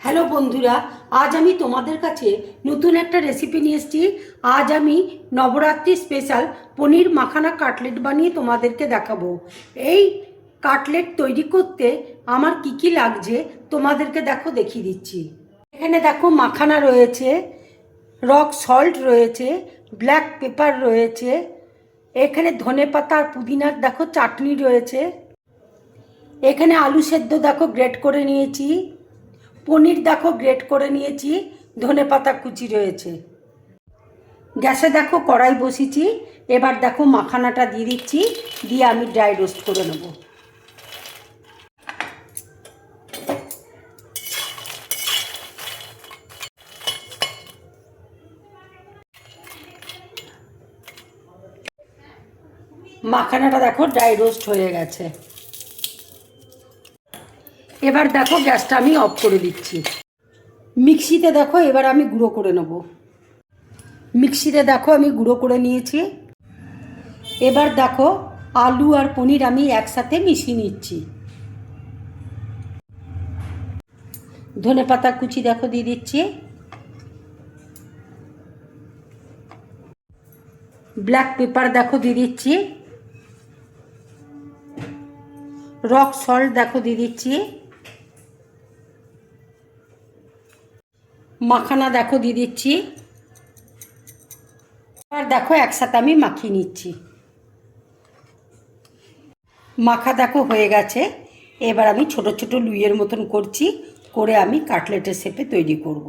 Hello বন্ধুরা, আজ আমি তোমাদের কাছে নতুন একটা রেসিপি নিয়ে এসেছি। আজ আমি নবরাত্রি স্পেশাল পনির মাখানা কাটলেট বানিয়ে তোমাদেরকে দেখাবো। এই কাটলেট তৈরি করতে আমার কি কি লাগছে তোমাদেরকে দেখিয়ে দিচ্ছি। এখানে দেখো মাখানা রয়েছে, রক সল্ট রয়েছে, ব্ল্যাক পেপার রয়েছে, এখানে ধনেপাতা আর পুদিনার দেখো চাটনি রয়েছে, এখানে আলু সেদ্ধ দেখো গ্রেট করে নিয়েছি, পনির দেখো গ্রেট করে নিয়েছি, ধনেপাতা কুচি রয়েছে। গ্যাসে দেখো কড়াই বসিয়েছি, এবার দেখো মাখানাটা দিয়ে দিচ্ছি, দিয়ে আমি ড্রাই রোস্ট করে নেব। মাখানাটা দেখো ড্রাই রোস্ট হয়ে গেছে। এবার দেখো গ্যাসটা আমি অফ করে দিচ্ছি। মিক্সিতে দেখো এবার আমি গুঁড়ো করে নেব। মিক্সিতে দেখো আমি গুঁড়ো করে নিয়েছি। এবার দেখো আলু আর পনির আমি একসাথে মিশিয়ে নিচ্ছি। ধনেপাতা কুচি দেখো দিয়ে দিচ্ছি, ব্ল্যাক পেপার দেখো দিয়ে দিচ্ছি, রক সল্ট দেখো দিয়ে দিচ্ছি, মাখানা দেখো দিয়ে দিচ্ছি। আর দেখো একসাথে আমি মাখিয়ে নিচ্ছি। মাখা দেখো হয়ে গেছে। এবার আমি ছোট ছোট লুইয়ের মতন করছি, করে আমি কাটলেটের শেপে তৈরি করব।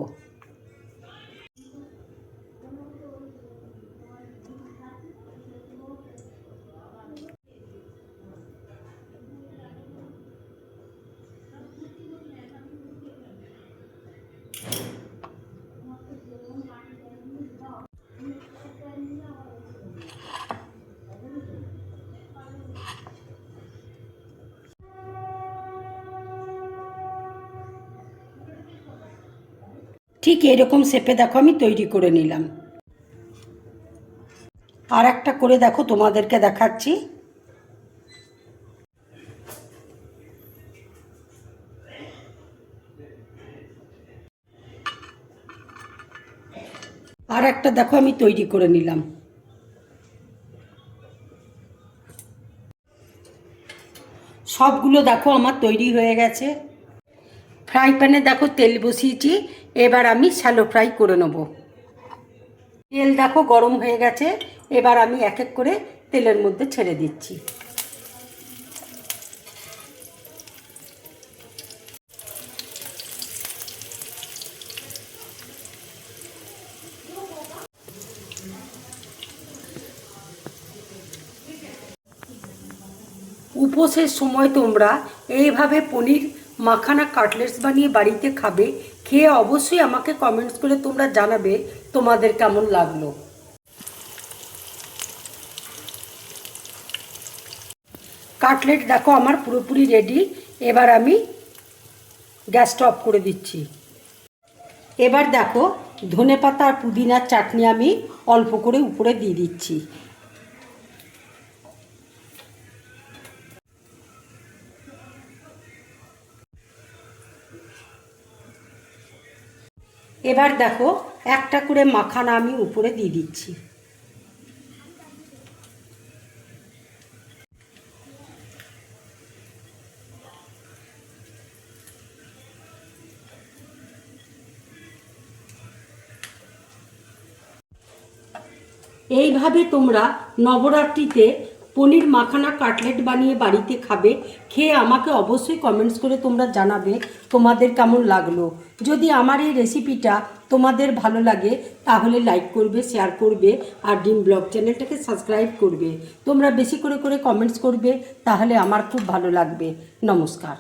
ঠিক এরকম শেপে দেখো আমি তৈরি করে নিলাম। আর একটা করে দেখো তোমাদেরকে দেখাচ্ছি। আর একটা দেখো আমি তৈরি করে নিলাম। সবগুলো দেখো আমার তৈরি হয়ে গেছে। ফ্রাই প্যানে দেখো তেল বসিয়েছি, এবার আমি শ্যালো ফ্রাই করে নেব। তেল দেখো গরম হয়ে গেছে, এবার আমি এক এক করে তেলের মধ্যে ছেড়ে দিচ্ছি। উপোসের সময় তোমরা এইভাবে পনির মাখানা কাটলেটস বানিয়ে বাড়িতে খাবে। খেয়ে অবশ্যই আমাকে কমেন্টস করে তোমরা জানাবে তোমাদের কেমন লাগলো। কাটলেট দেখো আমার পুরোপুরি রেডি। এবার আমি গ্যাসটা অফ করে দিচ্ছি। এবার দেখো ধনেপাতা আর পুদিনার চাটনি আমি অল্প করে উপরে দিয়ে দিচ্ছি। এবার দেখো একটা করে মাখানা আমি উপরে দিয়ে দিচ্ছি। এইভাবে তোমরা নবরাত্রিতে পনির মাখানা কাটলেট বানিয়ে বাড়িতে খাবে। খেয়ে আমাকে অবশ্যই কমেন্টস করে তোমরা জানাবে তোমাদের কেমন লাগলো। যদি আমার এই রেসিপিটা তোমাদের ভালো লাগে তাহলে লাইক করবে, শেয়ার করবে আর ডিম ব্লগ চ্যানেলটাকে সাবস্ক্রাইব করবে। তোমরা বেশি করে কমেন্টস করবে, তাহলে আমার খুব ভালো লাগবে। নমস্কার।